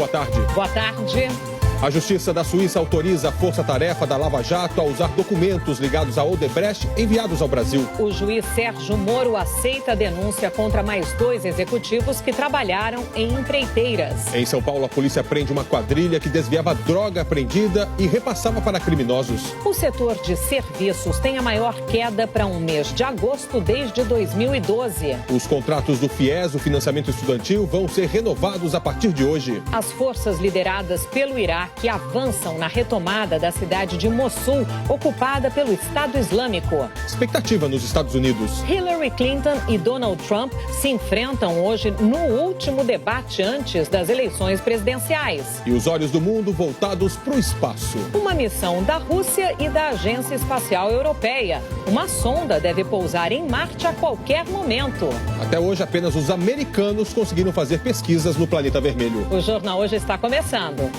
boa tarde. Boa tarde. A Justiça da Suíça autoriza a força-tarefa da Lava Jato a usar documentos ligados a Odebrecht enviados ao Brasil. O juiz Sérgio Moro aceita a denúncia contra mais 2 executivos que trabalharam em empreiteiras. Em São Paulo, a polícia prende uma quadrilha que desviava droga apreendida e repassava para criminosos. O setor de serviços tem a maior queda para um mês de agosto desde 2012. Os contratos do FIES, o financiamento estudantil, vão ser renovados a partir de hoje. As forças lideradas pelo Iraque que avançam na retomada da cidade de Mossul, ocupada pelo Estado Islâmico. Expectativa nos Estados Unidos. Hillary Clinton e Donald Trump se enfrentam hoje no último debate antes das eleições presidenciais. E os olhos do mundo voltados para o espaço. Uma missão da Rússia e da Agência Espacial Europeia. Uma sonda deve pousar em Marte a qualquer momento. Até hoje, apenas os americanos conseguiram fazer pesquisas no planeta vermelho. O Jornal Hoje está começando.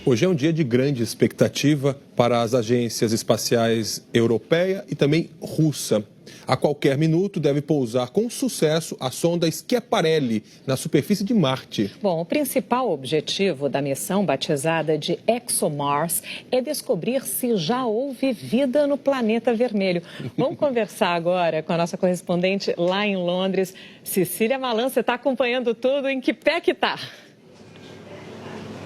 Hoje é um dia de grande expectativa para as agências espaciais europeia e também russa. A qualquer minuto deve pousar com sucesso a sonda Schiaparelli na superfície de Marte. Bom, o principal objetivo da missão, batizada de ExoMars, é descobrir se já houve vida no planeta vermelho. Vamos conversar agora com a nossa correspondente lá em Londres. Cecília Malan, você está acompanhando tudo, em que pé que está?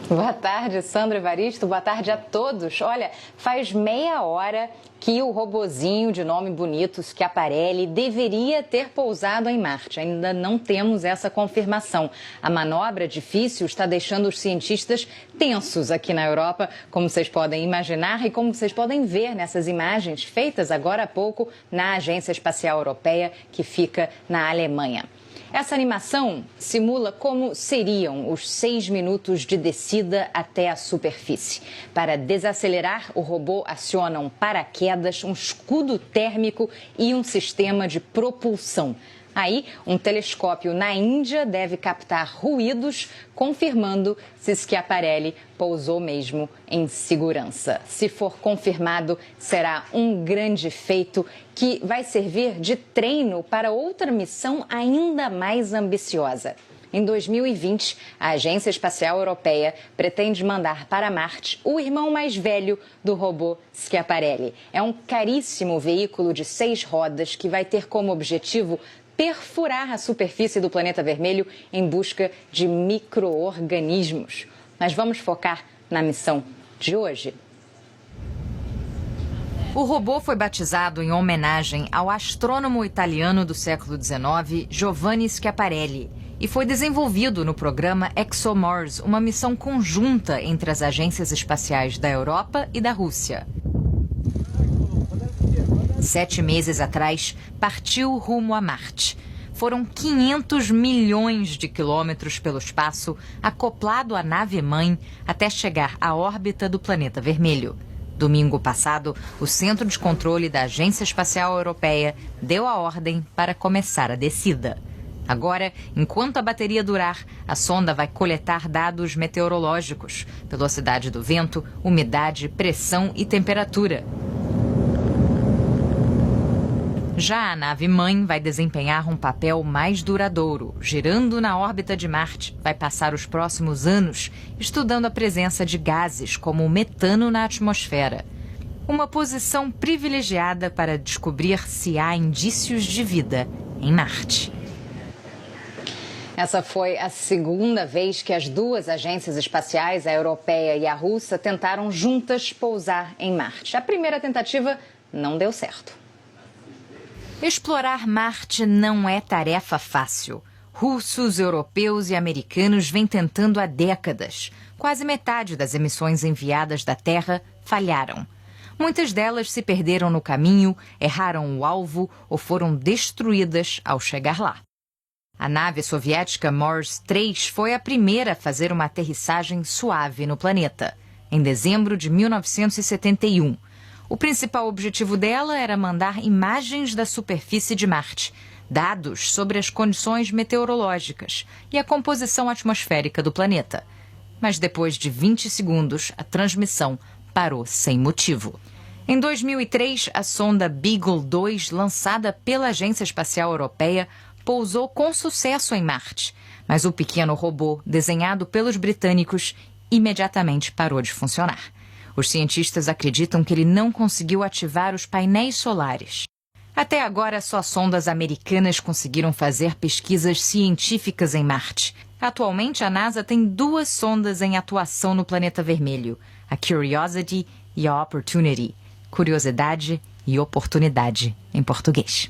Boa tarde, Sandra Evaristo. Boa tarde a todos. Olha, faz meia hora que o robozinho de nome bonito, Schiaparelli, deveria ter pousado em Marte. Ainda não temos essa confirmação. A manobra difícil está deixando os cientistas tensos aqui na Europa, como vocês podem imaginar e como vocês podem ver nessas imagens feitas agora há pouco na Agência Espacial Europeia, que fica na Alemanha. Essa animação simula como seriam os 6 minutos de descida até a superfície. Para desacelerar, o robô aciona um paraquedas, um escudo térmico e um sistema de propulsão. Aí, um telescópio na Índia deve captar ruídos, confirmando se Schiaparelli pousou mesmo em segurança. Se for confirmado, será um grande feito que vai servir de treino para outra missão ainda mais ambiciosa. Em 2020, a Agência Espacial Europeia pretende mandar para Marte o irmão mais velho do robô Schiaparelli. É um caríssimo veículo de 6 rodas que vai ter como objetivo perfurar a superfície do planeta vermelho em busca de micro-organismos. Mas vamos focar na missão de hoje. O robô foi batizado em homenagem ao astrônomo italiano do século XIX, Giovanni Schiaparelli, e foi desenvolvido no programa ExoMars, uma missão conjunta entre as agências espaciais da Europa e da Rússia. 7 meses atrás, partiu rumo a Marte. Foram 500 milhões de quilômetros pelo espaço, acoplado à nave-mãe, até chegar à órbita do planeta vermelho. Domingo passado, o Centro de Controle da Agência Espacial Europeia deu a ordem para começar a descida. Agora, enquanto a bateria durar, a sonda vai coletar dados meteorológicos, velocidade do vento, umidade, pressão e temperatura. Já a nave-mãe vai desempenhar um papel mais duradouro. Girando na órbita de Marte, vai passar os próximos anos estudando a presença de gases como o metano na atmosfera. Uma posição privilegiada para descobrir se há indícios de vida em Marte. Essa foi a segunda vez que as 2 agências espaciais, a europeia e a russa, tentaram juntas pousar em Marte. A primeira tentativa não deu certo. Explorar Marte não é tarefa fácil. Russos, europeus e americanos vêm tentando há décadas. Quase metade das emissões enviadas da Terra falharam. Muitas delas se perderam no caminho, erraram o alvo ou foram destruídas ao chegar lá. A nave soviética Mars 3 foi a primeira a fazer uma aterrissagem suave no planeta, em dezembro de 1971. O principal objetivo dela era mandar imagens da superfície de Marte, dados sobre as condições meteorológicas e a composição atmosférica do planeta. Mas depois de 20 segundos, a transmissão parou sem motivo. Em 2003, a sonda Beagle 2, lançada pela Agência Espacial Europeia, pousou com sucesso em Marte. Mas o pequeno robô, desenhado pelos britânicos, imediatamente parou de funcionar. Os cientistas acreditam que ele não conseguiu ativar os painéis solares. Até agora, só sondas americanas conseguiram fazer pesquisas científicas em Marte. Atualmente, a NASA tem 2 sondas em atuação no planeta vermelho, a Curiosity e a Opportunity. Curiosidade e oportunidade em português.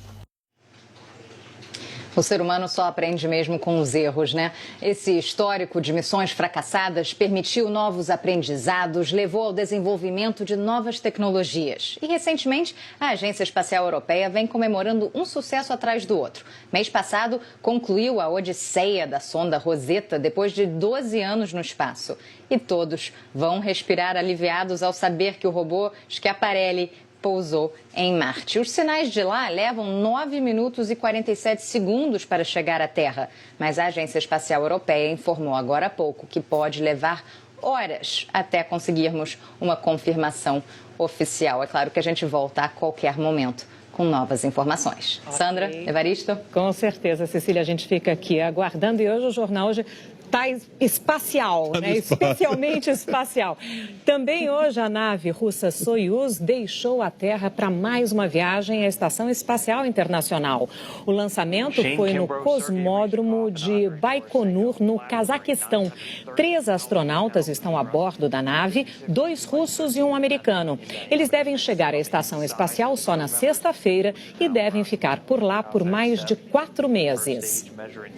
O ser humano só aprende mesmo com os erros, né? Esse histórico de missões fracassadas permitiu novos aprendizados, levou ao desenvolvimento de novas tecnologias. E, recentemente, a Agência Espacial Europeia vem comemorando um sucesso atrás do outro. Mês passado, concluiu a odisseia da sonda Rosetta depois de 12 anos no espaço. E todos vão respirar aliviados ao saber que o robô Schiaparelli pousou em Marte. Os sinais de lá levam 9 minutos e 47 segundos para chegar à Terra. Mas a Agência Espacial Europeia informou agora há pouco que pode levar horas até conseguirmos uma confirmação oficial. É claro que a gente volta a qualquer momento com novas informações. Okay. Sandra, Evaristo? Com certeza, Cecília, a gente fica aqui aguardando. E hoje o jornal está espacial, né? Especialmente espacial. Também hoje a nave russa Soyuz deixou a Terra para mais uma viagem à Estação Espacial Internacional. O lançamento foi no cosmódromo de Baikonur, no Cazaquistão. 3 astronautas estão a bordo da nave, 2 russos e um americano. Eles devem chegar à Estação Espacial só na sexta-feira e devem ficar por lá por mais de 4 meses.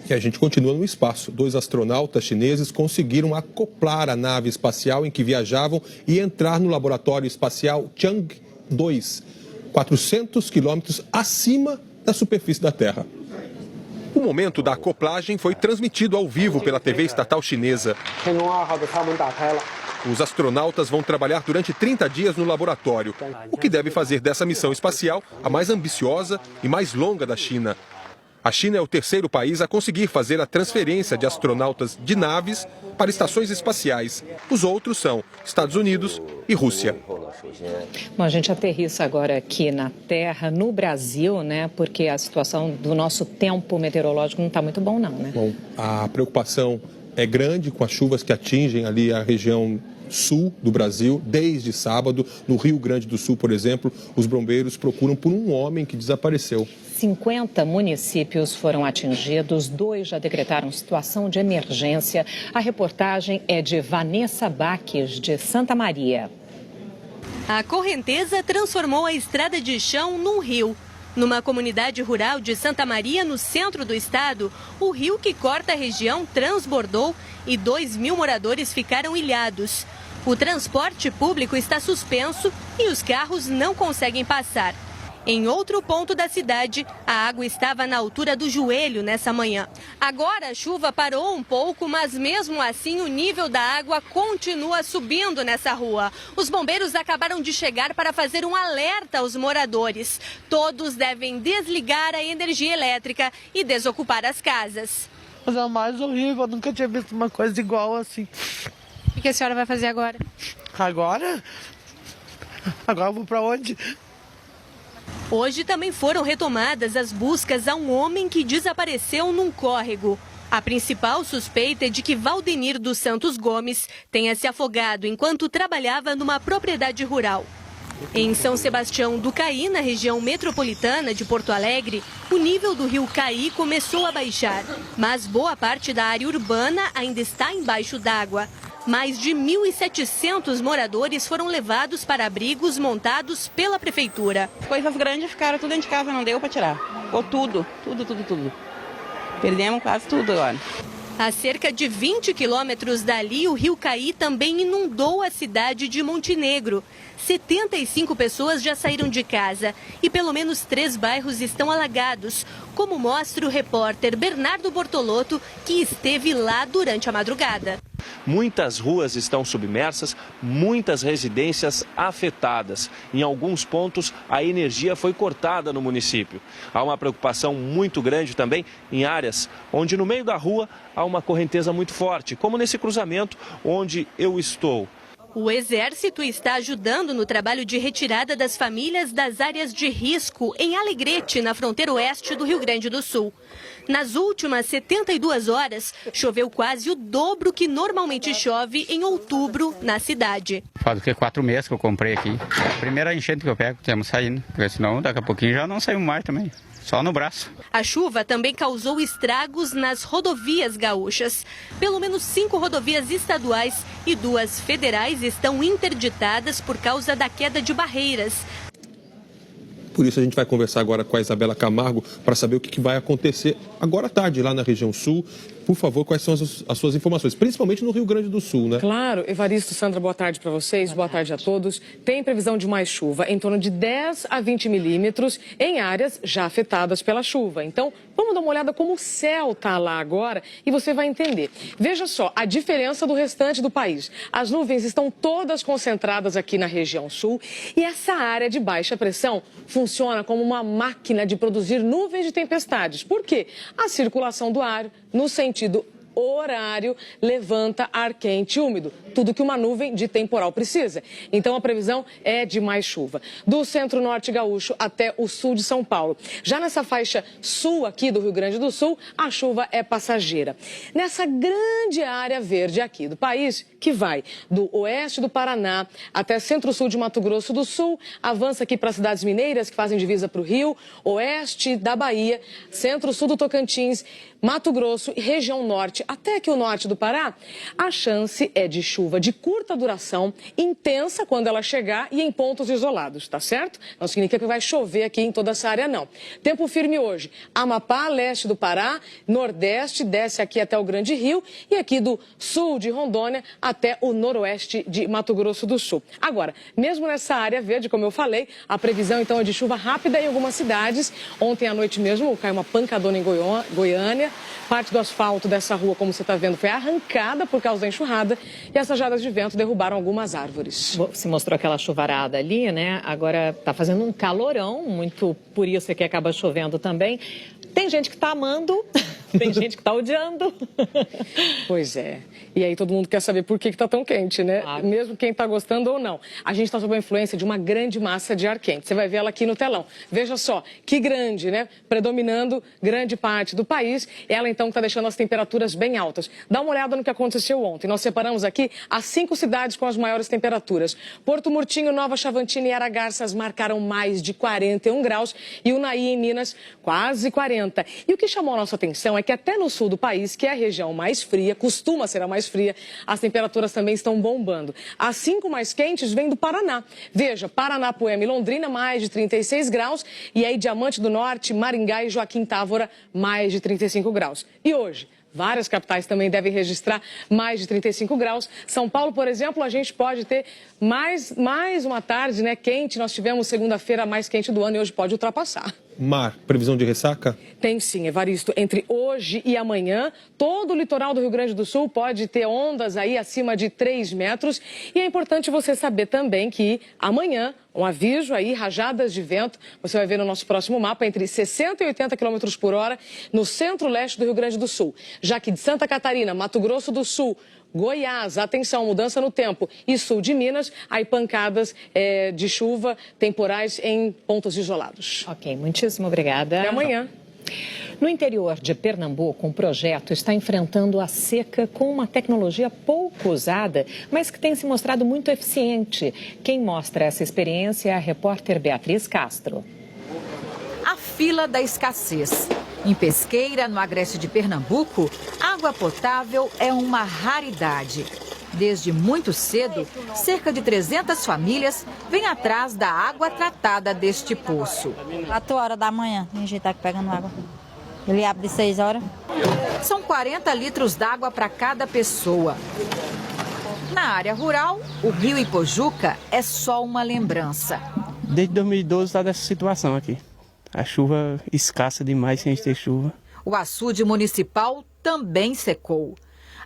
E a gente continua no espaço. 2 astronautas chineses conseguiram acoplar a nave espacial em que viajavam e entrar no laboratório espacial Chang'e 2, 400 quilômetros acima da superfície da Terra. O momento da acoplagem foi transmitido ao vivo pela TV estatal chinesa. Os astronautas vão trabalhar durante 30 dias no laboratório, o que deve fazer dessa missão espacial a mais ambiciosa e mais longa da China. A China é o 3º país a conseguir fazer a transferência de astronautas de naves para estações espaciais. Os outros são Estados Unidos e Rússia. Bom, a gente aterrissa agora aqui na Terra, no Brasil, né? Porque a situação do nosso tempo meteorológico não está muito bom, não, né? Bom, a preocupação é grande com as chuvas que atingem ali a região sul do Brasil, desde sábado. No Rio Grande do Sul, por exemplo, os bombeiros procuram por um homem que desapareceu. 50 municípios foram atingidos, 2 já decretaram situação de emergência. A reportagem é de Vanessa Baques, de Santa Maria. A correnteza transformou a estrada de chão num rio. Numa comunidade rural de Santa Maria, no centro do estado, o rio que corta a região transbordou e 2.000 moradores ficaram ilhados. O transporte público está suspenso e os carros não conseguem passar. Em outro ponto da cidade, a água estava na altura do joelho nessa manhã. Agora a chuva parou um pouco, mas mesmo assim o nível da água continua subindo nessa rua. Os bombeiros acabaram de chegar para fazer um alerta aos moradores. Todos devem desligar a energia elétrica e desocupar as casas. Mas é o mais horrível, eu nunca tinha visto uma coisa igual assim. O que a senhora vai fazer agora? Agora? Agora eu vou para onde? Hoje também foram retomadas as buscas a um homem que desapareceu num córrego. A principal suspeita é de que Valdenir dos Santos Gomes tenha se afogado enquanto trabalhava numa propriedade rural. Em São Sebastião do Caí, na região metropolitana de Porto Alegre, o nível do rio Caí começou a baixar, mas boa parte da área urbana ainda está embaixo d'água. Mais de 1.700 moradores foram levados para abrigos montados pela prefeitura. Coisas grandes ficaram tudo dentro de casa, não deu para tirar. Ficou tudo. Perdemos quase tudo agora. A cerca de 20 quilômetros dali, o rio Caí também inundou a cidade de Montenegro. 75 pessoas já saíram de casa e pelo menos 3 bairros estão alagados, como mostra o repórter Bernardo Bortolotto, que esteve lá durante a madrugada. Muitas ruas estão submersas, muitas residências afetadas. Em alguns pontos, a energia foi cortada no município. Há uma preocupação muito grande também em áreas onde no meio da rua há uma correnteza muito forte, como nesse cruzamento onde eu estou. O Exército está ajudando no trabalho de retirada das famílias das áreas de risco em Alegrete, na fronteira oeste do Rio Grande do Sul. Nas últimas 72 horas, choveu quase o dobro que normalmente chove em outubro na cidade. Faz o que 4 meses que eu comprei aqui. É a primeira enchente que eu pego, temos saindo, porque senão daqui a pouquinho já não saímos mais também. Só no braço. A chuva também causou estragos nas rodovias gaúchas. Pelo menos 5 rodovias estaduais e 2 federais estão interditadas por causa da queda de barreiras. Por isso a gente vai conversar agora com a Isabela Camargo para saber o que vai acontecer agora à tarde lá na região sul. Por favor, quais são as suas informações, principalmente no Rio Grande do Sul, né? Claro, Evaristo, Sandra, boa tarde para vocês, boa tarde a todos. Tem previsão de mais chuva, em torno de 10 a 20 milímetros em áreas já afetadas pela chuva. Então, vamos dar uma olhada como o céu está lá agora e você vai entender. Veja só a diferença do restante do país. As nuvens estão todas concentradas aqui na região sul e essa área de baixa pressão funciona como uma máquina de produzir nuvens de tempestades. Por quê? A circulação do ar no sentido horário levanta ar quente e úmido, tudo que uma nuvem de temporal precisa. Então a previsão é de mais chuva. Do centro-norte gaúcho até o sul de São Paulo. Já nessa faixa sul aqui do Rio Grande do Sul, a chuva é passageira. Nessa grande área verde aqui do país, que vai do oeste do Paraná até centro-sul de Mato Grosso do Sul, avança aqui para as cidades mineiras que fazem divisa para o Rio, oeste da Bahia, centro-sul do Tocantins, Mato Grosso e região norte, até aqui o norte do Pará, a chance é de chuva de curta duração, intensa quando ela chegar e em pontos isolados, tá certo? Não significa que vai chover aqui em toda essa área, não. Tempo firme hoje, Amapá, leste do Pará, nordeste, desce aqui até o Grande Rio e aqui do sul de Rondônia até o noroeste de Mato Grosso do Sul. Agora, mesmo nessa área verde, como eu falei, a previsão então é de chuva rápida em algumas cidades. Ontem à noite mesmo caiu uma pancadona em Goiânia. Parte do asfalto dessa rua, como você está vendo, foi arrancada por causa da enxurrada e as rajadas de vento derrubaram algumas árvores. Se mostrou aquela chuvarada ali, né? Agora está fazendo um calorão, muito por isso é que acaba chovendo também. Tem gente que está amando, tem gente que está odiando. Pois é. E aí todo mundo quer saber por que está tão quente, né? Claro. Mesmo quem está gostando ou não. A gente está sob a influência de uma grande massa de ar quente. Você vai ver ela aqui no telão. Veja só, que grande, né? Predominando grande parte do país. Ela então está deixando as temperaturas bem altas. Dá uma olhada no que aconteceu ontem. Nós separamos aqui as 5 cidades com as maiores temperaturas. Porto Murtinho, Nova Chavantina e Aragarças marcaram mais de 41 graus. E Unaí, em Minas, quase 40. E o que chamou a nossa atenção é que até no sul do país, que é a região mais fria, costuma ser a mais fria, as temperaturas também estão bombando. As 5 mais quentes vêm do Paraná. Veja, Paraná, Poema e Londrina, mais de 36 graus. E aí, Diamante do Norte, Maringá e Joaquim Távora, mais de 35 graus. E hoje? Várias capitais também devem registrar mais de 35 graus. São Paulo, por exemplo, a gente pode ter mais uma tarde, né, quente. Nós tivemos segunda-feira a mais quente do ano e hoje pode ultrapassar. Mar, previsão de ressaca? Tem sim, Evaristo. Entre hoje e amanhã, todo o litoral do Rio Grande do Sul pode ter ondas aí acima de 3 metros. E é importante você saber também que amanhã, um aviso aí, rajadas de vento, você vai ver no nosso próximo mapa, entre 60 e 80 km por hora no centro-leste do Rio Grande do Sul. Já que de Santa Catarina, Mato Grosso do Sul, Goiás, atenção, mudança no tempo, e sul de Minas, aí pancadas de chuva temporais em pontos isolados. Ok, muitíssimo obrigada. Até amanhã. No interior de Pernambuco, um projeto está enfrentando a seca com uma tecnologia pouco usada, mas que tem se mostrado muito eficiente. Quem mostra essa experiência é a repórter Beatriz Castro. A fila da escassez. Em Pesqueira, no agreste de Pernambuco, água potável é uma raridade. Desde muito cedo, cerca de 300 famílias vêm atrás da água tratada deste poço. 4 horas da manhã, a gente está aqui pegando água. Ele abre de 6 horas. São 40 litros d'água para cada pessoa. Na área rural, o rio Ipojuca é só uma lembrança. Desde 2012 está dessa situação aqui. A chuva escassa demais sem ter chuva. O açude municipal também secou.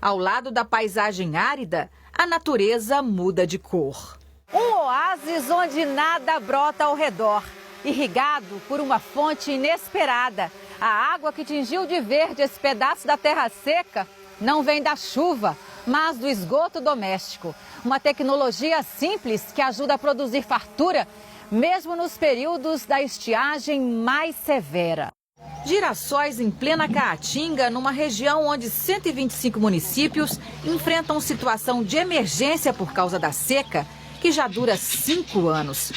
Ao lado da paisagem árida, a natureza muda de cor. Um oásis onde nada brota ao redor, irrigado por uma fonte inesperada. A água que tingiu de verde esse pedaço da terra seca não vem da chuva, mas do esgoto doméstico. Uma tecnologia simples que ajuda a produzir fartura, mesmo nos períodos da estiagem mais severa. Girassóis em plena Caatinga, numa região onde 125 municípios enfrentam situação de emergência por causa da seca, que já dura 5 anos.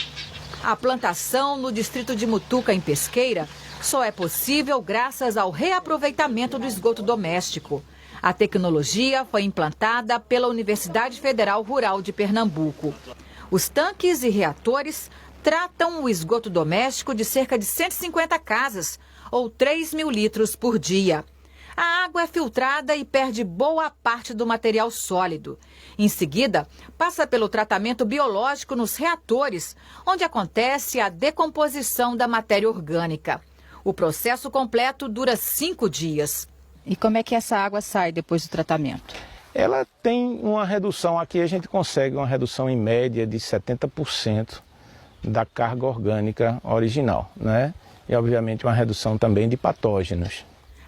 A plantação no distrito de Mutuca, em Pesqueira, só é possível graças ao reaproveitamento do esgoto doméstico. A tecnologia foi implantada pela Universidade Federal Rural de Pernambuco. Os tanques e reatores tratam o esgoto doméstico de cerca de 150 casas, ou 3.000 litros por dia. A água é filtrada e perde boa parte do material sólido. Em seguida, passa pelo tratamento biológico nos reatores, onde acontece a decomposição da matéria orgânica. O processo completo dura 5 dias. E como é que essa água sai depois do tratamento? Ela tem uma redução, aqui a gente consegue uma redução em média de 70% da carga orgânica original, né? E obviamente uma redução também de patógenos.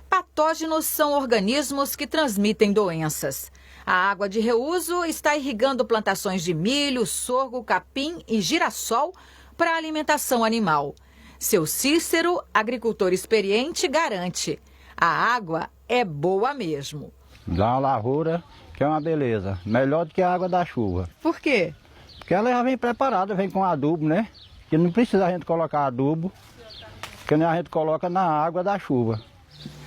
Patógenos são organismos que transmitem doenças. A água de reuso está irrigando plantações de milho, sorgo, capim e girassol para alimentação animal. Seu Cícero, agricultor experiente, garante: a água é boa mesmo. Dá uma lavoura que é uma beleza, melhor do que a água da chuva. Por quê? Porque ela já vem preparada, vem com adubo, né? Que não precisa a gente colocar adubo, que a gente coloca na água da chuva.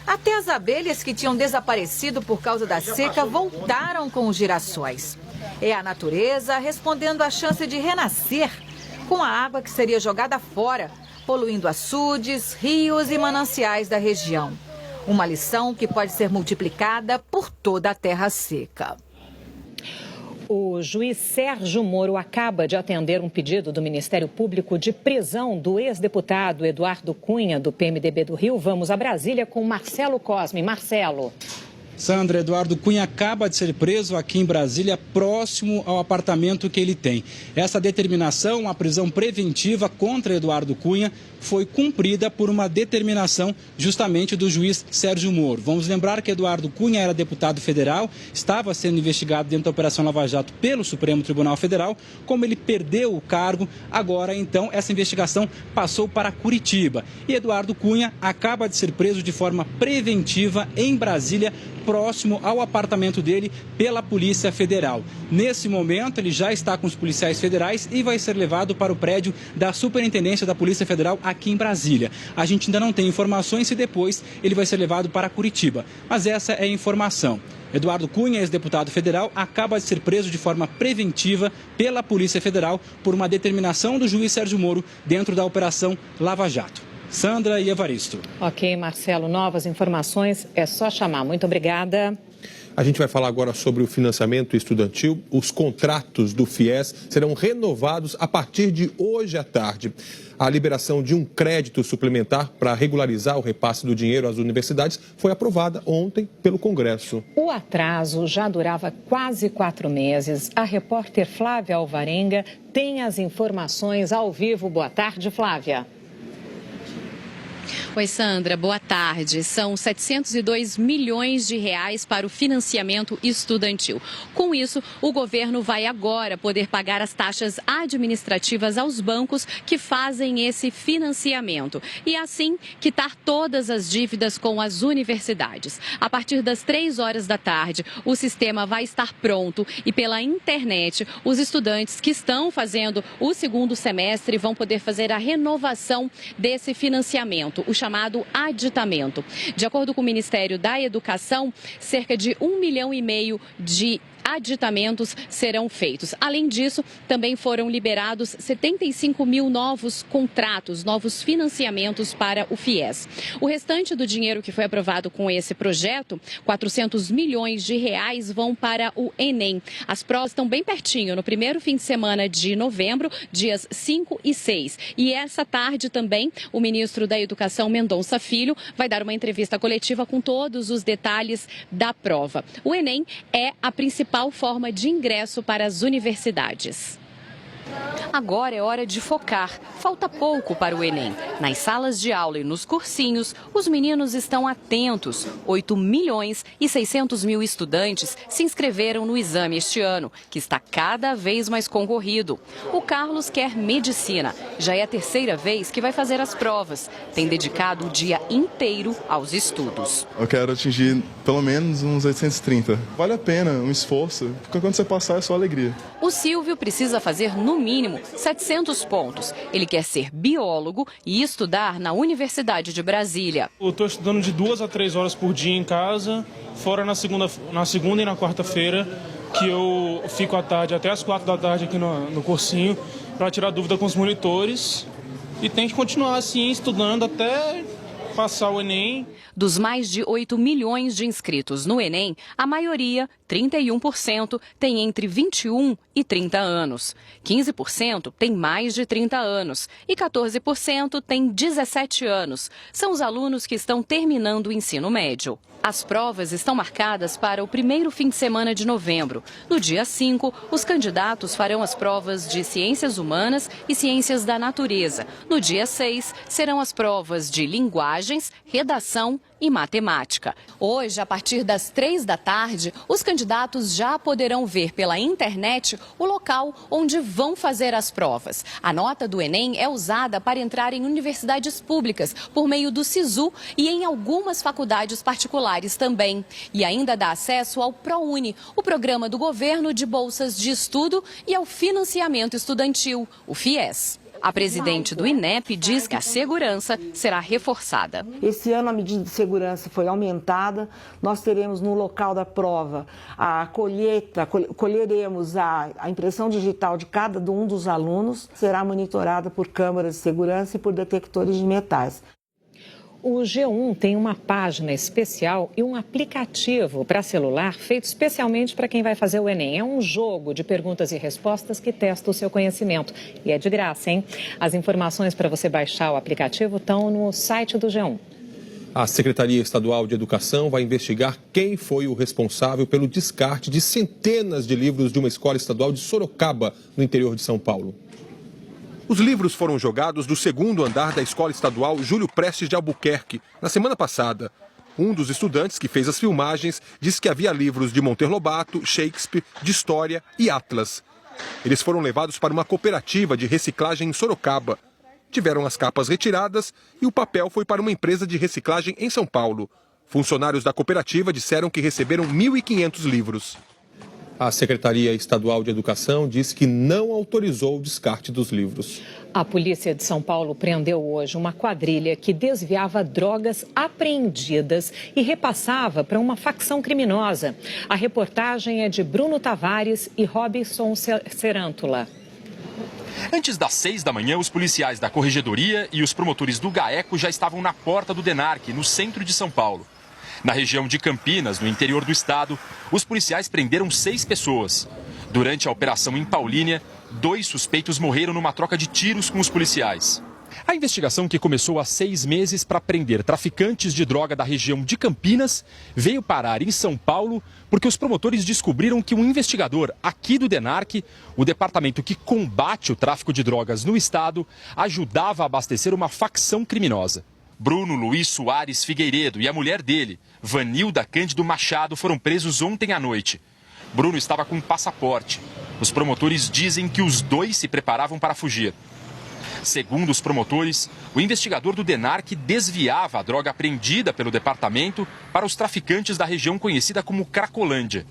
Até as abelhas que tinham desaparecido por causa da seca voltaram com os girassóis. É a natureza respondendo à chance de renascer com a água que seria jogada fora, poluindo açudes, rios e mananciais da região. Uma lição que pode ser multiplicada por toda a terra seca. O juiz Sérgio Moro acaba de atender um pedido do Ministério Público de prisão do ex-deputado Eduardo Cunha, do PMDB do Rio. Vamos a Brasília com Marcelo Cosme. Marcelo. Sandra, Eduardo Cunha acaba de ser preso aqui em Brasília, próximo ao apartamento que ele tem. Essa determinação, a prisão preventiva contra Eduardo Cunha, foi cumprida por uma determinação justamente do juiz Sérgio Moro. Vamos lembrar que Eduardo Cunha era deputado federal, estava sendo investigado dentro da Operação Lava Jato pelo Supremo Tribunal Federal. Como ele perdeu o cargo, agora então essa investigação passou para Curitiba. E Eduardo Cunha acaba de ser preso de forma preventiva em Brasília, próximo ao apartamento dele pela Polícia Federal. Nesse momento, ele já está com os policiais federais e vai ser levado para o prédio da Superintendência da Polícia Federal aqui em Brasília. A gente ainda não tem informações se depois ele vai ser levado para Curitiba, mas essa é a informação. Eduardo Cunha, ex-deputado federal, acaba de ser preso de forma preventiva pela Polícia Federal por uma determinação do juiz Sérgio Moro dentro da Operação Lava Jato. Sandra e Evaristo. Ok, Marcelo, novas informações é só chamar. Muito obrigada. A gente vai falar agora sobre o financiamento estudantil. Os contratos do FIES serão renovados a partir de hoje à tarde. A liberação de um crédito suplementar para regularizar o repasse do dinheiro às universidades foi aprovada ontem pelo Congresso. O atraso já durava quase 4 meses. A repórter Flávia Alvarenga tem as informações ao vivo. Boa tarde, Flávia. Oi, Sandra, boa tarde. São 702 milhões de reais para o financiamento estudantil. Com isso, o governo vai agora poder pagar as taxas administrativas aos bancos que fazem esse financiamento e, assim, quitar todas as dívidas com as universidades. A partir das 3 horas da tarde, o sistema vai estar pronto e, pela internet, os estudantes que estão fazendo o segundo semestre vão poder fazer a renovação desse financiamento, o chamado aditamento. De acordo com o Ministério da Educação, cerca de 1,5 milhão de aditamentos serão feitos. Além disso, também foram liberados 75 mil novos contratos, novos financiamentos para o FIES. O restante do dinheiro que foi aprovado com esse projeto, 400 milhões de reais, vão para o Enem. As provas estão bem pertinho, no primeiro fim de semana de novembro, dias 5 e 6. E essa tarde também, o ministro da Educação, Mendonça Filho, vai dar uma entrevista coletiva com todos os detalhes da prova. O Enem é a principal forma de ingresso para as universidades. Agora é hora de focar. Falta pouco para o Enem. Nas salas de aula e nos cursinhos, os meninos estão atentos. 8.600.000 estudantes se inscreveram no exame este ano, que está cada vez mais concorrido. O Carlos quer medicina. Já é a terceira vez que vai fazer as provas. Tem dedicado o dia inteiro aos estudos. Eu quero atingir pelo menos uns 830. Vale a pena um esforço, porque quando você passar é só alegria. O Silvio precisa fazer no mínimo 700 pontos. Ele quer ser biólogo e estudar na Universidade de Brasília. Eu estou estudando de 2 a 3 horas por dia em casa, fora na segunda e na quarta-feira, que eu fico à tarde até as 4 da tarde aqui no cursinho, para tirar dúvida com os monitores. E tem que continuar assim, estudando até passar o Enem. Dos mais de 8 milhões de inscritos no Enem, a maioria, 31%, tem entre 21 e 30 anos. 15% tem mais de 30 anos e 14% tem 17 anos. São os alunos que estão terminando o ensino médio. As provas estão marcadas para o primeiro fim de semana de novembro. No dia 5, os candidatos farão as provas de Ciências Humanas e Ciências da Natureza. No dia 6, serão as provas de Linguagens, Redação e Matemática. Hoje, a partir das 3 da tarde, os candidatos já poderão ver pela internet o local onde vão fazer as provas. A nota do Enem é usada para entrar em universidades públicas por meio do SISU e em algumas faculdades particulares também. E ainda dá acesso ao ProUni, o programa do governo de bolsas de estudo, e ao financiamento estudantil, o FIES. A presidente do INEP diz que a segurança será reforçada. Esse ano a medida de segurança foi aumentada. Nós teremos no local da prova a colheita, colheremos a impressão digital de cada um dos alunos. Será monitorada por câmeras de segurança e por detectores de metais. O G1 tem uma página especial e um aplicativo para celular feito especialmente para quem vai fazer o Enem. É um jogo de perguntas e respostas que testa o seu conhecimento. E é de graça, hein? As informações para você baixar o aplicativo estão no site do G1. A Secretaria Estadual de Educação vai investigar quem foi o responsável pelo descarte de centenas de livros de uma escola estadual de Sorocaba, no interior de São Paulo. Os livros foram jogados do segundo andar da Escola Estadual Júlio Prestes de Albuquerque, na semana passada. Um dos estudantes que fez as filmagens disse que havia livros de Monteiro Lobato, Shakespeare, de História e Atlas. Eles foram levados para uma cooperativa de reciclagem em Sorocaba. Tiveram as capas retiradas e o papel foi para uma empresa de reciclagem em São Paulo. Funcionários da cooperativa disseram que receberam 1.500 livros. A Secretaria Estadual de Educação diz que não autorizou o descarte dos livros. A polícia de São Paulo prendeu hoje uma quadrilha que desviava drogas apreendidas e repassava para uma facção criminosa. A reportagem é de Bruno Tavares e Robson Serântula. Antes das 6 da manhã, os policiais da Corregedoria e os promotores do GAECO já estavam na porta do DENARC, no centro de São Paulo. Na região de Campinas, no interior do estado, os policiais prenderam 6 pessoas. Durante a operação em Paulínia, 2 suspeitos morreram numa troca de tiros com os policiais. A investigação, que começou há 6 meses para prender traficantes de droga da região de Campinas, veio parar em São Paulo porque os promotores descobriram que um investigador aqui do DENARC, o departamento que combate o tráfico de drogas no estado, ajudava a abastecer uma facção criminosa. Bruno Luiz Soares Figueiredo e a mulher dele, Vanilda Cândido Machado, foram presos ontem à noite. Bruno estava com um passaporte. Os promotores dizem que os dois se preparavam para fugir. Segundo os promotores, o investigador do DENARC desviava a droga apreendida pelo departamento para os traficantes da região conhecida como Cracolândia.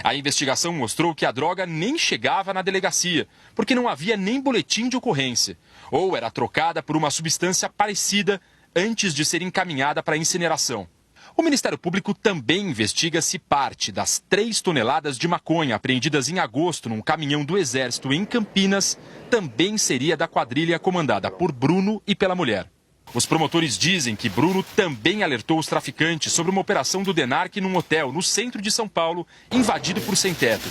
A investigação mostrou que a droga nem chegava na delegacia, porque não havia nem boletim de ocorrência, ou era trocada por uma substância parecida antes de ser encaminhada para incineração. O Ministério Público também investiga se parte das 3 toneladas de maconha apreendidas em agosto num caminhão do Exército em Campinas também seria da quadrilha comandada por Bruno e pela mulher. Os promotores dizem que Bruno também alertou os traficantes sobre uma operação do DENARC num hotel no centro de São Paulo, invadido por sem-teto.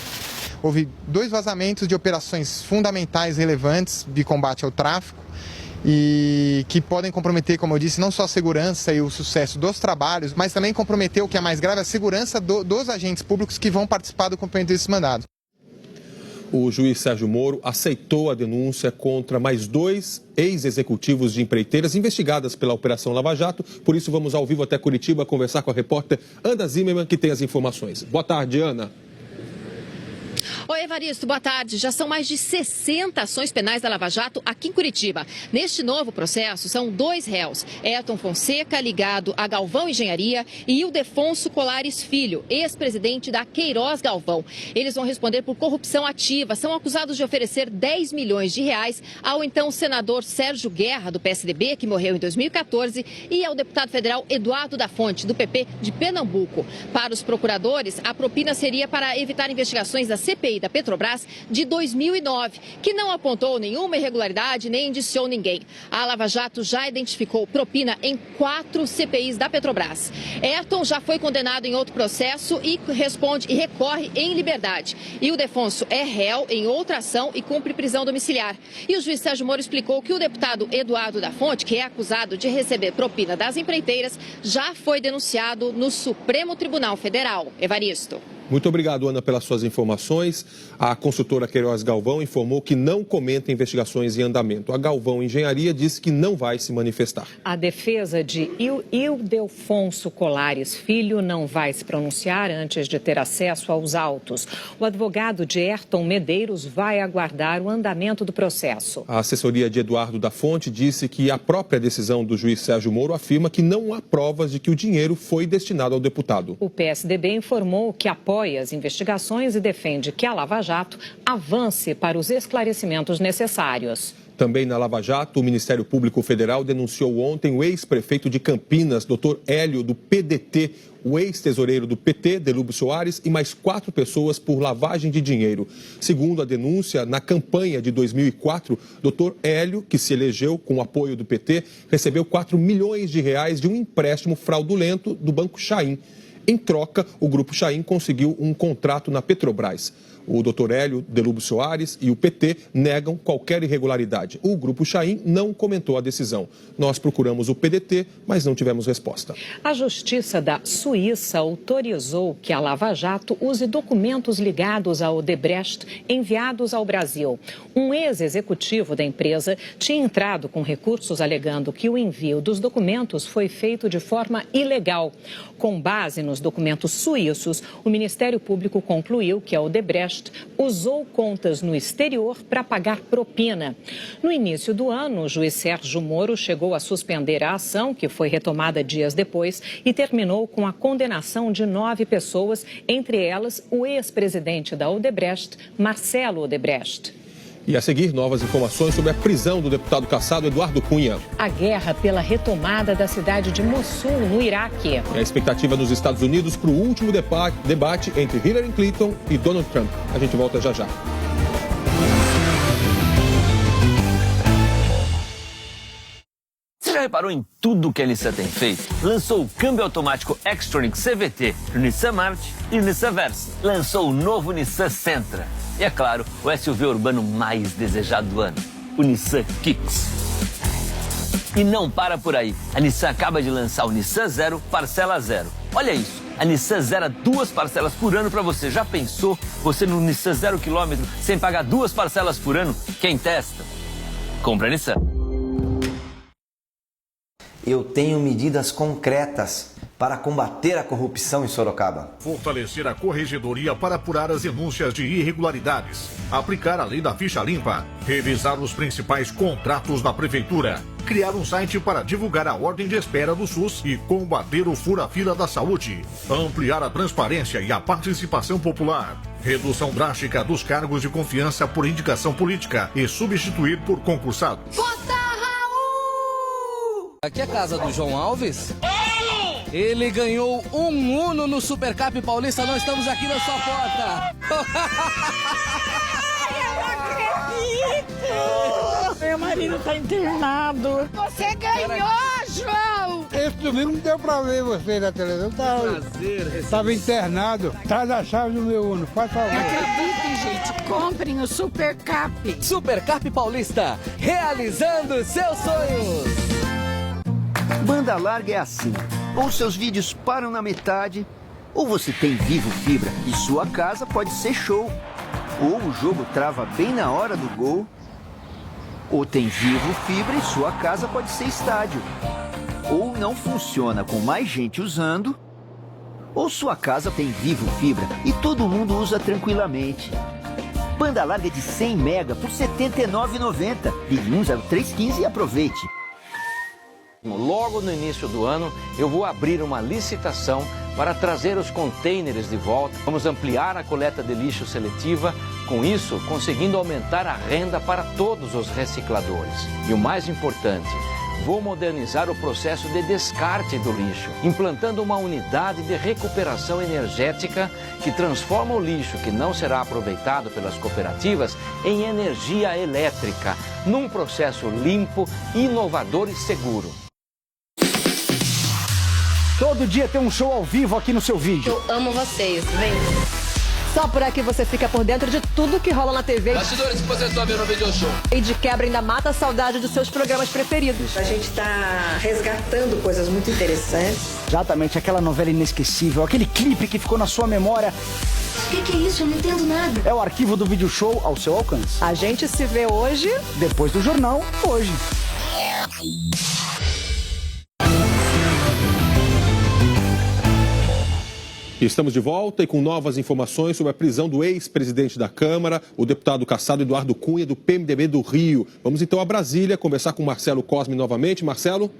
Houve 2 vazamentos de operações fundamentais relevantes de combate ao tráfico, e que podem comprometer, como eu disse, não só a segurança e o sucesso dos trabalhos, mas também comprometer, o que é mais grave, a segurança dos agentes públicos que vão participar do cumprimento desses mandados. O juiz Sérgio Moro aceitou a denúncia contra mais 2 ex-executivos de empreiteiras investigadas pela Operação Lava Jato. Por isso, vamos ao vivo até Curitiba conversar com a repórter Ana Zimmermann, que tem as informações. Boa tarde, Ana. Oi, Evaristo, boa tarde. Já são mais de 60 ações penais da Lava Jato aqui em Curitiba. Neste novo processo, são 2 réus. Ayrton Fonseca, ligado a Galvão Engenharia, e Ildefonso Colares Filho, ex-presidente da Queiroz Galvão. Eles vão responder por corrupção ativa. São acusados de oferecer 10 milhões de reais ao então senador Sérgio Guerra, do PSDB, que morreu em 2014, e ao deputado federal Eduardo da Fonte, do PP de Pernambuco. Para os procuradores, a propina seria para evitar investigações da CPI da Petrobras de 2009, que não apontou nenhuma irregularidade nem indiciou ninguém. A Lava Jato já identificou propina em 4 CPIs da Petrobras. Ayrton já foi condenado em outro processo e recorre em liberdade. E o Ildefonso é réu em outra ação e cumpre prisão domiciliar. E o juiz Sérgio Moro explicou que o deputado Eduardo da Fonte, que é acusado de receber propina das empreiteiras, já foi denunciado no Supremo Tribunal Federal. Evaristo. Muito obrigado, Ana, pelas suas informações. A consultora Queiroz Galvão informou que não comenta investigações em andamento. A Galvão Engenharia disse que não vai se manifestar. A defesa de Ildefonso Colares Filho não vai se pronunciar antes de ter acesso aos autos. O advogado de Ayrton Medeiros vai aguardar o andamento do processo. A assessoria de Eduardo da Fonte disse que a própria decisão do juiz Sérgio Moro afirma que não há provas de que o dinheiro foi destinado ao deputado. O PSDB informou que apoia as investigações e defende que a Lava Jato avance para os esclarecimentos necessários. Também na Lava Jato, o Ministério Público Federal denunciou ontem o ex-prefeito de Campinas, Dr. Hélio, do PDT, o ex-tesoureiro do PT, Delúbio Soares, e mais 4 pessoas por lavagem de dinheiro. Segundo a denúncia, na campanha de 2004, Dr. Hélio, que se elegeu com o apoio do PT, recebeu 4 milhões de reais de um empréstimo fraudulento do Banco Chaim. Em troca, o Grupo Chaim conseguiu um contrato na Petrobras. O Dr. Hélio, Delúbio Soares e o PT negam qualquer irregularidade. O Grupo Chaim não comentou a decisão. Nós procuramos o PDT, mas não tivemos resposta. A Justiça da Suíça autorizou que a Lava Jato use documentos ligados à Odebrecht enviados ao Brasil. Um ex-executivo da empresa tinha entrado com recursos alegando que o envio dos documentos foi feito de forma ilegal. Com base nos documentos suíços, o Ministério Público concluiu que a Odebrecht usou contas no exterior para pagar propina. No início do ano, o juiz Sérgio Moro chegou a suspender a ação, que foi retomada dias depois, e terminou com a condenação de 9 pessoas, entre elas o ex-presidente da Odebrecht, Marcelo Odebrecht. E a seguir, novas informações sobre a prisão do deputado cassado Eduardo Cunha. A guerra pela retomada da cidade de Mossul, no Iraque. E a expectativa dos Estados Unidos para o último debate entre Hillary Clinton e Donald Trump. A gente volta já já. Você já reparou em tudo que a Nissan tem feito? Lançou o câmbio automático Xtronic CVT no Nissan March e no Nissan Versa. Lançou o novo Nissan Sentra. E, é claro, o SUV urbano mais desejado do ano, o Nissan Kicks. E não para por aí. A Nissan acaba de lançar o Nissan Zero, parcela zero. Olha isso, a Nissan zera 2 parcelas por ano para você. Já pensou você no Nissan 0 km sem pagar 2 parcelas por ano? Quem testa? Compra a Nissan. Eu tenho medidas concretas para combater a corrupção em Sorocaba. Fortalecer a corregedoria para apurar as denúncias de irregularidades. Aplicar a lei da ficha limpa. Revisar os principais contratos da prefeitura. Criar um site para divulgar a ordem de espera do SUS e combater o fura-fila da saúde. Ampliar a transparência e a participação popular. Redução drástica dos cargos de confiança por indicação política e substituir por concursado. Aqui é a casa do João Alves. Ele ganhou um Uno no Supercap Paulista. Nós estamos aqui na sua porta. Eu não acredito. Meu marido está internado. Você ganhou, João. Esse domingo não deu pra ver você na televisão. Estava internado. Traz a chave do meu Uno, faz favor. Acreditem, gente. Comprem o Supercap. Supercap Paulista, realizando seus sonhos. Banda larga é assim, ou seus vídeos param na metade, ou você tem Vivo Fibra e sua casa pode ser show. Ou o jogo trava bem na hora do gol, ou tem Vivo Fibra e sua casa pode ser estádio. Ou não funciona com mais gente usando, ou sua casa tem Vivo Fibra e todo mundo usa tranquilamente. Banda larga de 100 mega por R$ 79,90. Ligue 10315 e aproveite. Logo no início do ano, eu vou abrir uma licitação para trazer os contêineres de volta. Vamos ampliar a coleta de lixo seletiva, com isso conseguindo aumentar a renda para todos os recicladores. E o mais importante, vou modernizar o processo de descarte do lixo, implantando uma unidade de recuperação energética que transforma o lixo que não será aproveitado pelas cooperativas em energia elétrica, num processo limpo, inovador e seguro. Todo dia tem um show ao vivo aqui no seu vídeo. Eu amo vocês, vem. Só por aqui você fica por dentro de tudo que rola na TV. Bastidores que você só vê no Video Show. E de quebra ainda mata a saudade dos seus programas preferidos. A gente está resgatando coisas muito interessantes. Exatamente, aquela novela inesquecível, aquele clipe que ficou na sua memória. O que é isso? Eu não entendo nada. É o arquivo do Video Show ao seu alcance. A gente se vê hoje. Depois do jornal, hoje. Estamos de volta e com novas informações sobre a prisão do ex-presidente da Câmara, o deputado cassado Eduardo Cunha, do PMDB do Rio. Vamos então a Brasília conversar com Marcelo Cosme novamente. Marcelo?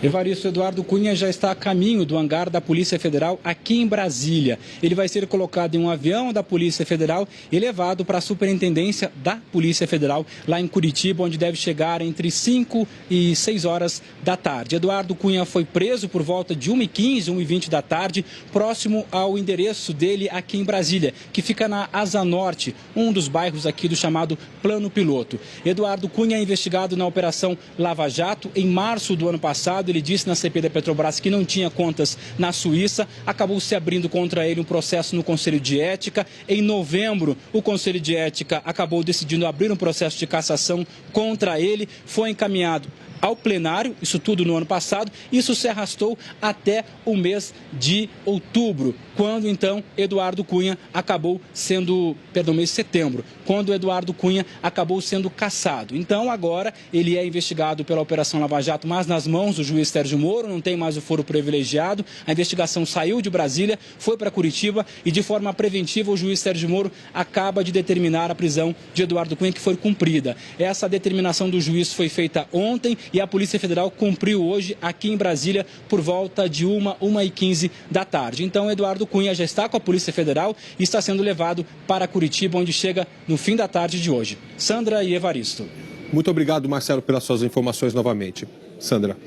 Evaristo, Eduardo Cunha já está a caminho do hangar da Polícia Federal aqui em Brasília. Ele vai ser colocado em um avião da Polícia Federal e levado para a Superintendência da Polícia Federal, lá em Curitiba, onde deve chegar entre 5 e 6 horas da tarde. Eduardo Cunha foi preso por volta de 1h15, 1h20 da tarde, próximo ao endereço dele aqui em Brasília, que fica na Asa Norte, um dos bairros aqui do chamado Plano Piloto. Eduardo Cunha é investigado na Operação Lava Jato. Em março do ano passado, ele disse na CPI da Petrobras que não tinha contas na Suíça, acabou se abrindo contra ele um processo no Conselho de Ética. Em novembro, o Conselho de Ética acabou decidindo abrir um processo de cassação contra ele, foi encaminhado ao plenário, isso tudo no ano passado. Isso se arrastou até o mês de outubro, quando então Eduardo Cunha acabou sendo, mês de setembro, quando Eduardo Cunha acabou sendo cassado. Então agora ele é investigado pela Operação Lava Jato, mas nas mãos do juiz Sérgio Moro, não tem mais o foro privilegiado. A investigação saiu de Brasília, foi para Curitiba e de forma preventiva o juiz Sérgio Moro acaba de determinar a prisão de Eduardo Cunha, que foi cumprida. Essa determinação do juiz foi feita ontem e a Polícia Federal cumpriu hoje aqui em Brasília por volta de 1h15 da tarde. Então, Eduardo Cunha já está com a Polícia Federal e está sendo levado para Curitiba, onde chega no fim da tarde de hoje. Sandra e Evaristo. Muito obrigado, Marcelo, pelas suas informações novamente. Sandra.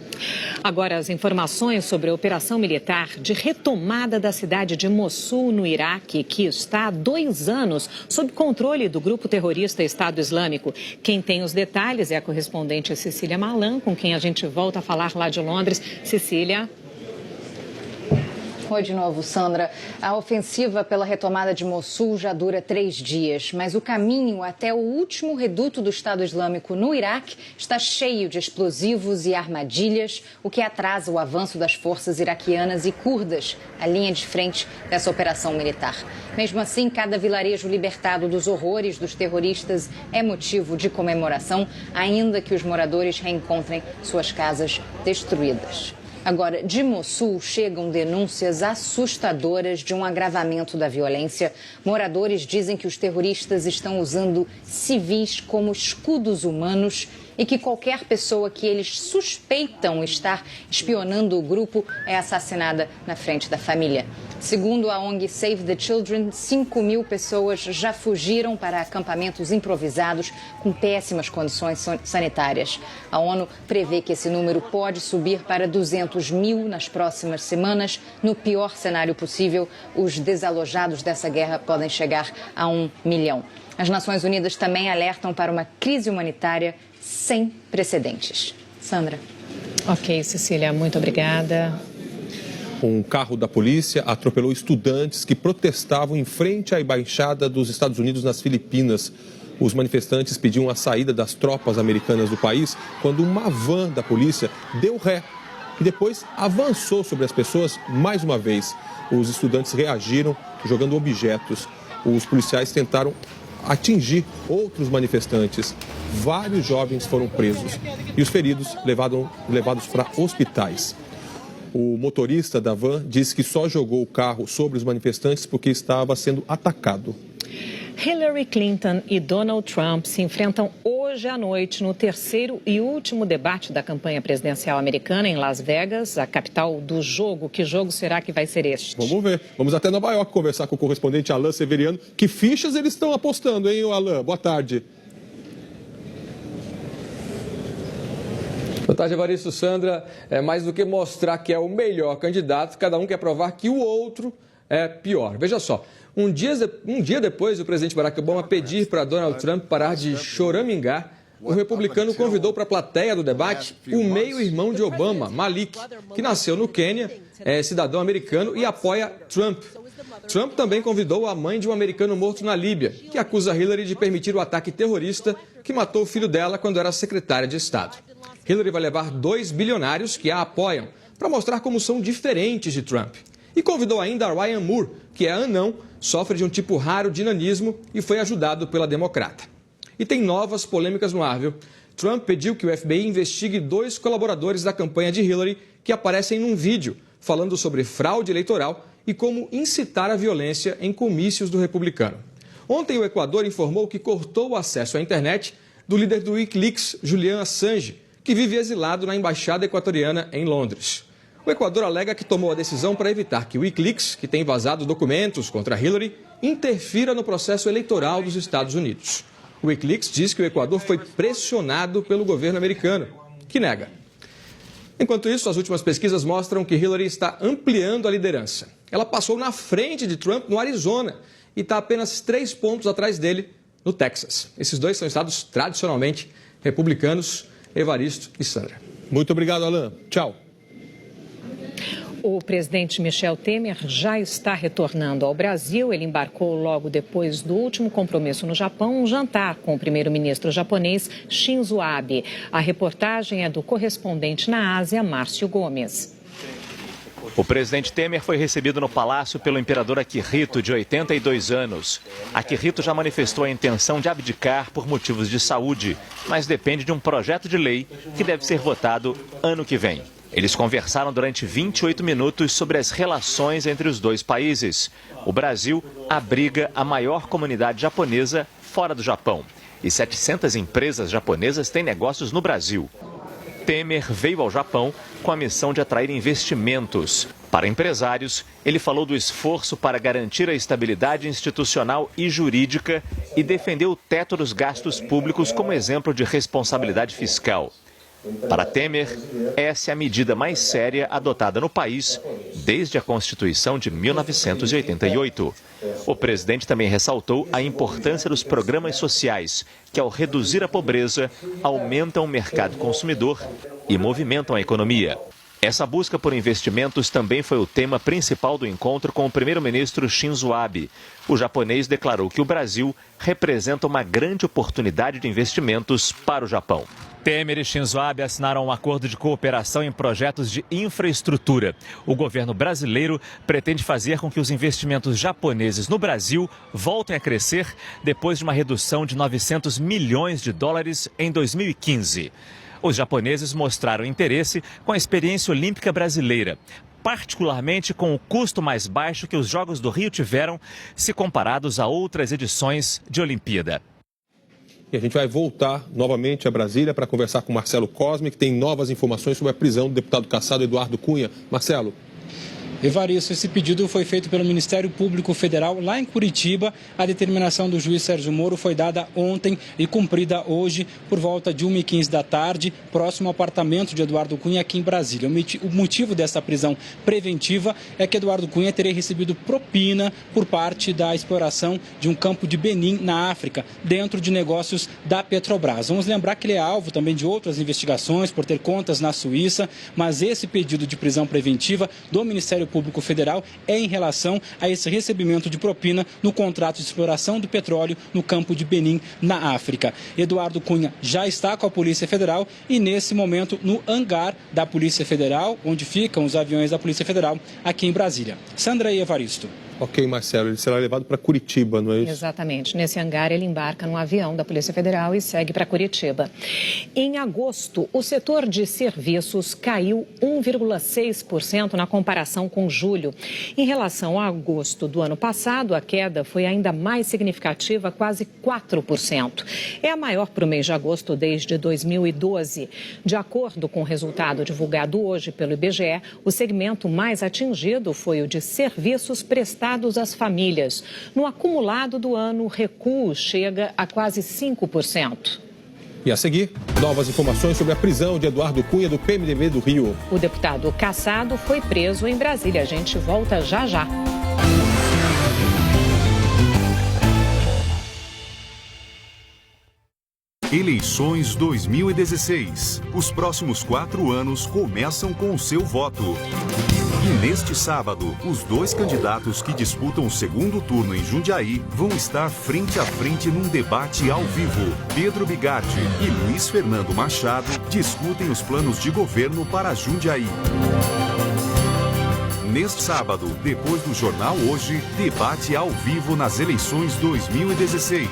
Agora, as informações sobre a operação militar de retomada da cidade de Mossul, no Iraque, que está há 2 anos sob controle do grupo terrorista Estado Islâmico. Quem tem os detalhes é a correspondente Cecília Malan, com quem a gente volta a falar lá de Londres. Cecília. Oi de novo, Sandra. A ofensiva pela retomada de Mossul já dura 3 dias, mas o caminho até o último reduto do Estado Islâmico no Iraque está cheio de explosivos e armadilhas, o que atrasa o avanço das forças iraquianas e curdas, a linha de frente dessa operação militar. Mesmo assim, cada vilarejo libertado dos horrores dos terroristas é motivo de comemoração, ainda que os moradores reencontrem suas casas destruídas. Agora, de Mossul chegam denúncias assustadoras de um agravamento da violência. Moradores dizem que os terroristas estão usando civis como escudos humanos e que qualquer pessoa que eles suspeitam estar espionando o grupo é assassinada na frente da família. Segundo a ONG Save the Children, 5.000 pessoas já fugiram para acampamentos improvisados com péssimas condições sanitárias. A ONU prevê que esse número pode subir para 200.000 nas próximas semanas. No pior cenário possível, os desalojados dessa guerra podem chegar a 1 milhão. As Nações Unidas também alertam para uma crise humanitária sem precedentes. Sandra. Ok, Cecília, muito obrigada. Um carro da polícia atropelou estudantes que protestavam em frente à embaixada dos Estados Unidos nas Filipinas. Os manifestantes pediam a saída das tropas americanas do país quando uma van da polícia deu ré e depois avançou sobre as pessoas mais uma vez. Os estudantes reagiram jogando objetos. os policiais tentaram atingir outros manifestantes. Vários jovens foram presos e os feridos levados para hospitais. O motorista da van disse que só jogou o carro sobre os manifestantes porque estava sendo atacado. Hillary Clinton e Donald Trump se enfrentam hoje à noite no terceiro e último debate da campanha presidencial americana em Las Vegas, a capital do jogo. Que jogo será que vai ser este? Vamos ver. Vamos até Nova York conversar com o correspondente Alain Severiano. Que fichas eles estão apostando, hein, Alain? Boa tarde. Boa tarde, Evaristo. Sandra, mais do que mostrar que é o melhor candidato, cada um quer provar que o outro é pior. Veja só, um dia depois do presidente Barack Obama pedir para Donald Trump parar de choramingar, o republicano convidou para a plateia do debate o meio-irmão de Obama, Malik, que nasceu no Quênia, é cidadão americano e apoia Trump. Trump também convidou a mãe de um americano morto na Líbia, que acusa Hillary de permitir o ataque terrorista que matou o filho dela quando era secretária de Estado. Hillary vai levar 2 bilionários que a apoiam para mostrar como são diferentes de Trump. E convidou ainda a Ryan Moore, que é anão, sofre de um tipo raro de nanismo e foi ajudado pela democrata. E tem novas polêmicas no ar, viu? Trump pediu que o FBI investigue 2 colaboradores da campanha de Hillary que aparecem num vídeo falando sobre fraude eleitoral e como incitar a violência em comícios do republicano. Ontem o Equador informou que cortou o acesso à internet do líder do Wikileaks, Julian Assange, que vive exilado na embaixada equatoriana em Londres. O Equador alega que tomou a decisão para evitar que o Wikileaks, que tem vazado documentos contra Hillary, interfira no processo eleitoral dos Estados Unidos. O Wikileaks diz que o Equador foi pressionado pelo governo americano, que nega. Enquanto isso, as últimas pesquisas mostram que Hillary está ampliando a liderança. Ela passou na frente de Trump no Arizona e está apenas 3 pontos atrás dele no Texas. Esses 2 são estados tradicionalmente republicanos. Evaristo e Sandra. Muito obrigado, Alain. Tchau. O presidente Michel Temer já está retornando ao Brasil. Ele embarcou logo depois do último compromisso no Japão, um jantar com o primeiro-ministro japonês Shinzo Abe. A reportagem é do correspondente na Ásia, Márcio Gomes. O presidente Temer foi recebido no palácio pelo imperador Akihito, de 82 anos. Akihito já manifestou a intenção de abdicar por motivos de saúde, mas depende de um projeto de lei que deve ser votado ano que vem. Eles conversaram durante 28 minutos sobre as relações entre os 2 países. O Brasil abriga a maior comunidade japonesa fora do Japão e 700 empresas japonesas têm negócios no Brasil. Temer veio ao Japão com a missão de atrair investimentos. Para empresários, ele falou do esforço para garantir a estabilidade institucional e jurídica e defendeu o teto dos gastos públicos como exemplo de responsabilidade fiscal. Para Temer, essa é a medida mais séria adotada no país desde a Constituição de 1988. O presidente também ressaltou a importância dos programas sociais, que ao reduzir a pobreza, aumentam o mercado consumidor e movimentam a economia. Essa busca por investimentos também foi o tema principal do encontro com o primeiro-ministro Shinzo Abe. O japonês declarou que o Brasil representa uma grande oportunidade de investimentos para o Japão. Temer e Shinzo Abe assinaram um acordo de cooperação em projetos de infraestrutura. O governo brasileiro pretende fazer com que os investimentos japoneses no Brasil voltem a crescer depois de uma redução de 900 milhões de dólares em 2015. Os japoneses mostraram interesse com a experiência olímpica brasileira, particularmente com o custo mais baixo que os Jogos do Rio tiveram se comparados a outras edições de Olimpíada. E a gente vai voltar novamente a Brasília para conversar com Marcelo Cosme, que tem novas informações sobre a prisão do deputado cassado Eduardo Cunha. Marcelo. Evaristo, esse pedido foi feito pelo Ministério Público Federal lá em Curitiba. A determinação do juiz Sérgio Moro foi dada ontem e cumprida hoje por volta de 1h15 da tarde, próximo ao apartamento de Eduardo Cunha aqui em Brasília. O motivo dessa prisão preventiva é que Eduardo Cunha teria recebido propina por parte da exploração de um campo de Benim, na África, dentro de negócios da Petrobras. Vamos lembrar que ele é alvo também de outras investigações por ter contas na Suíça, mas esse pedido de prisão preventiva do Ministério Público Federal é em relação a esse recebimento de propina no contrato de exploração do petróleo no campo de Benim, na África. Eduardo Cunha já está com a Polícia Federal e, nesse momento, no hangar da Polícia Federal, onde ficam os aviões da Polícia Federal, aqui em Brasília. Sandra e Evaristo. Ok, Marcelo, ele será levado para Curitiba, não é isso? Exatamente. Nesse hangar, ele embarca num avião da Polícia Federal e segue para Curitiba. Em agosto, o setor de serviços caiu 1,6% na comparação com julho. Em relação a agosto do ano passado, a queda foi ainda mais significativa, quase 4%. É a maior para o mês de agosto desde 2012. De acordo com o resultado divulgado hoje pelo IBGE, o segmento mais atingido foi o de serviços prestados às famílias. No acumulado do ano, o recuo chega a quase 5%. E a seguir, novas informações sobre a prisão de Eduardo Cunha, do PMDB do Rio. O deputado cassado foi preso em Brasília. A gente volta já já. Eleições 2016. Os próximos 4 anos começam com o seu voto. E neste sábado, os 2 candidatos que disputam o segundo turno em Jundiaí vão estar frente a frente num debate ao vivo. Pedro Bigardi e Luiz Fernando Machado discutem os planos de governo para Jundiaí. Neste sábado, depois do Jornal Hoje, debate ao vivo nas eleições 2016.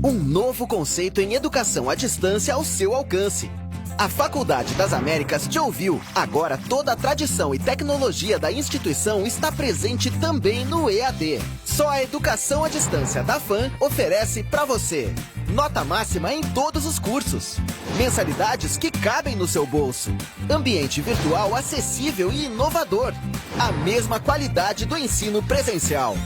Um novo conceito em educação à distância ao seu alcance. A Faculdade das Américas te ouviu. Agora toda a tradição e tecnologia da instituição está presente também no EAD. Só a educação à distância da FAM oferece para você. Nota máxima em todos os cursos. Mensalidades que cabem no seu bolso. Ambiente virtual acessível e inovador. A mesma qualidade do ensino presencial.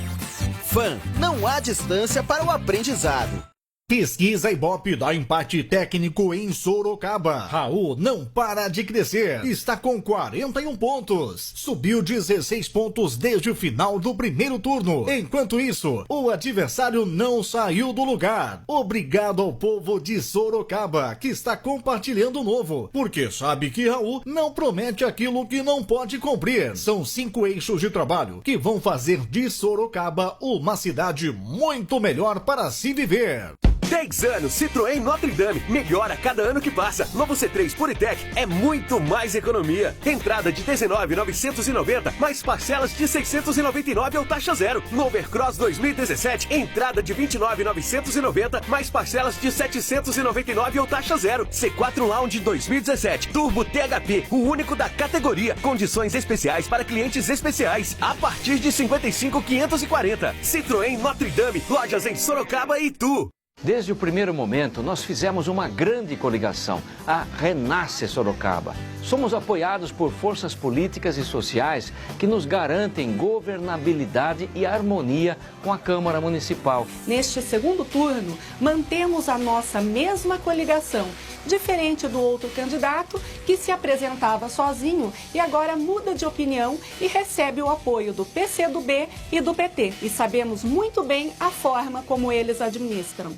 FAM, não há distância para o aprendizado. Pesquisa Ibope dá empate técnico em Sorocaba. Raul não para de crescer. Está com 41 pontos. Subiu 16 pontos desde o final do primeiro turno. Enquanto isso, o adversário não saiu do lugar. Obrigado ao povo de Sorocaba, que está compartilhando o novo. Porque sabe que Raul não promete aquilo que não pode cumprir. São 5 eixos de trabalho que vão fazer de Sorocaba uma cidade muito melhor para se viver. 10 anos, Citroën Notre Dame. Melhora cada ano que passa. Novo C3 Puritec é muito mais economia. Entrada de 19.990, mais parcelas de 699 ou taxa zero. Novo Aircross 2017, entrada de 29.990, mais parcelas de 799 ou taxa zero. C4 Lounge 2017, Turbo THP, o único da categoria. Condições especiais para clientes especiais. A partir de 55.540. Citroën Notre Dame, lojas em Sorocaba e Itu. Desde o primeiro momento, nós fizemos uma grande coligação, a Renasce Sorocaba. Somos apoiados por forças políticas e sociais que nos garantem governabilidade e harmonia com a Câmara Municipal. Neste segundo turno, mantemos a nossa mesma coligação, diferente do outro candidato que se apresentava sozinho e agora muda de opinião e recebe o apoio do PCdoB e do PT. E sabemos muito bem a forma como eles administram.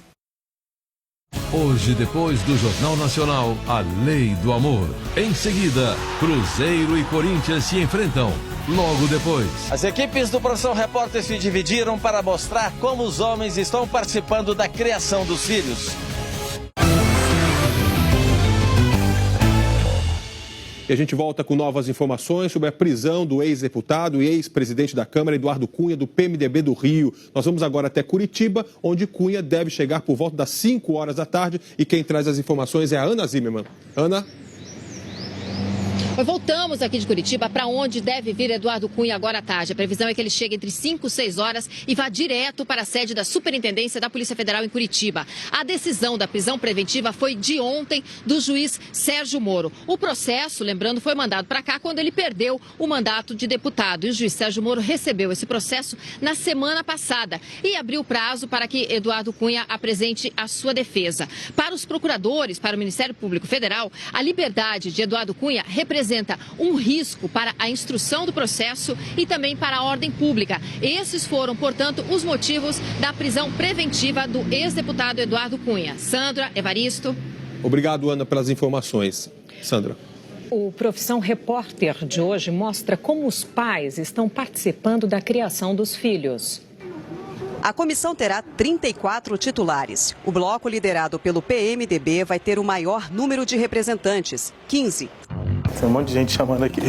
Hoje, depois do Jornal Nacional, a Lei do Amor. Em seguida, Cruzeiro e Corinthians se enfrentam. Logo depois. As equipes do Profissão Repórter se dividiram para mostrar como os homens estão participando da criação dos filhos. E a gente volta com novas informações sobre a prisão do ex-deputado e ex-presidente da Câmara, Eduardo Cunha, do PMDB do Rio. Nós vamos agora até Curitiba, onde Cunha deve chegar por volta das 5 horas da tarde. E quem traz as informações é a Ana Zimmermann. Ana? Voltamos aqui de Curitiba, para onde deve vir Eduardo Cunha agora à tarde. A previsão é que ele chegue entre 5 e 6 horas e vá direto para a sede da Superintendência da Polícia Federal em Curitiba. A decisão da prisão preventiva foi de ontem do juiz Sérgio Moro. O processo, lembrando, foi mandado para cá quando ele perdeu o mandato de deputado. E o juiz Sérgio Moro recebeu esse processo na semana passada e abriu prazo para que Eduardo Cunha apresente a sua defesa. Para os procuradores, para o Ministério Público Federal, a liberdade de Eduardo Cunha representa um risco para a instrução do processo e também para a ordem pública. Esses foram, portanto, os motivos da prisão preventiva do ex-deputado Eduardo Cunha. Sandra, Evaristo. Obrigado, Ana, pelas informações. Sandra. O Profissão Repórter de hoje mostra como os pais estão participando da criação dos filhos. A comissão terá 34 titulares. O bloco liderado pelo PMDB vai ter o maior número de representantes, 15. Tem um monte de gente chamando aqui.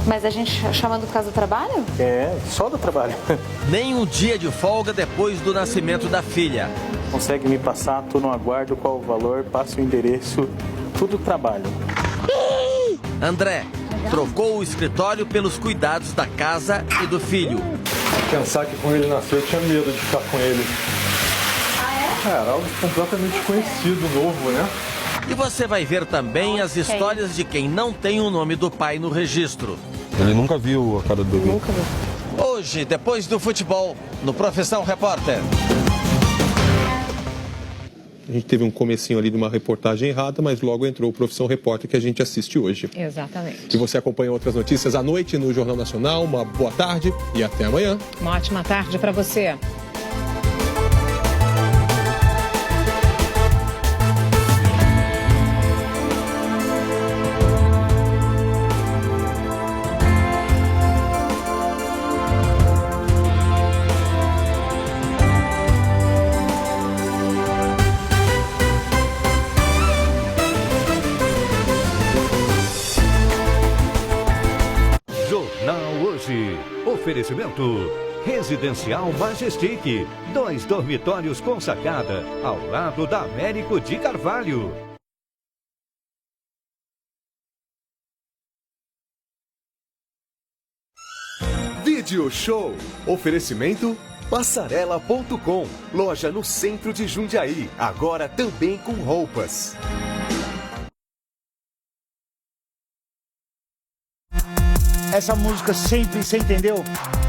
Mas a gente chamando por causa do trabalho? É, só do trabalho. Nem um dia de folga depois do nascimento da filha. Consegue me passar, tô no aguardo, qual o valor, passa o endereço, tudo trabalho. André trocou o escritório pelos cuidados da casa e do filho. Pensar que quando ele nasceu eu tinha medo de ficar com ele. Era algo completamente desconhecido, novo, né? E você vai ver também as histórias de quem não tem o nome do pai no registro. Ele nunca viu a cara do bebê. Nunca viu. Hoje, depois do futebol, no Profissão Repórter. A gente teve um comecinho ali de uma reportagem errada, mas logo entrou o Profissão Repórter que a gente assiste hoje. Exatamente. E você acompanha outras notícias à noite no Jornal Nacional. Uma boa tarde e até amanhã. Uma ótima tarde para você. Oferecimento Residencial Majestic, 2 dormitórios com sacada, ao lado da Américo de Carvalho. Vídeo Show. Oferecimento Passarela.com, loja no centro de Jundiaí, agora também com roupas. Essa música sempre, você entendeu?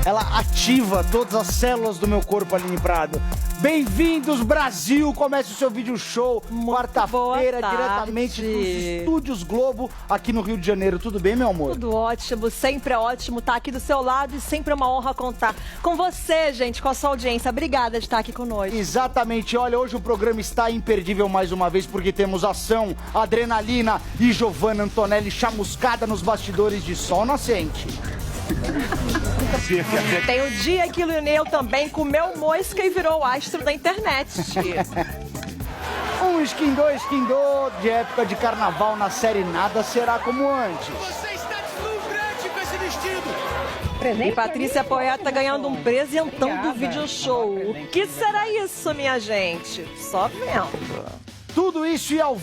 Ela ativa todas as células do meu corpo, Aline Prado. Bem-vindos, Brasil! Começa o seu vídeo show, quarta-feira, diretamente dos Estúdios Globo, aqui no Rio de Janeiro. Tudo bem, meu amor? Tudo ótimo, sempre é ótimo estar aqui do seu lado e sempre é uma honra contar com você, gente, com a sua audiência. Obrigada de estar aqui conosco. Exatamente. Olha, hoje o programa está imperdível mais uma vez, porque temos ação, adrenalina e Giovanna Antonelli chamuscada nos bastidores de Sol Nascente. Tem o dia que o Lineu também comeu mosca e virou astro da internet. Um esquindô de época de carnaval na série Nada Será Como Antes. Você está deslumbrante com esse vestido. E Patrícia Poeta ganhando um presentão do vídeo show. O que será isso, minha gente? Só vendo. Tudo isso e ao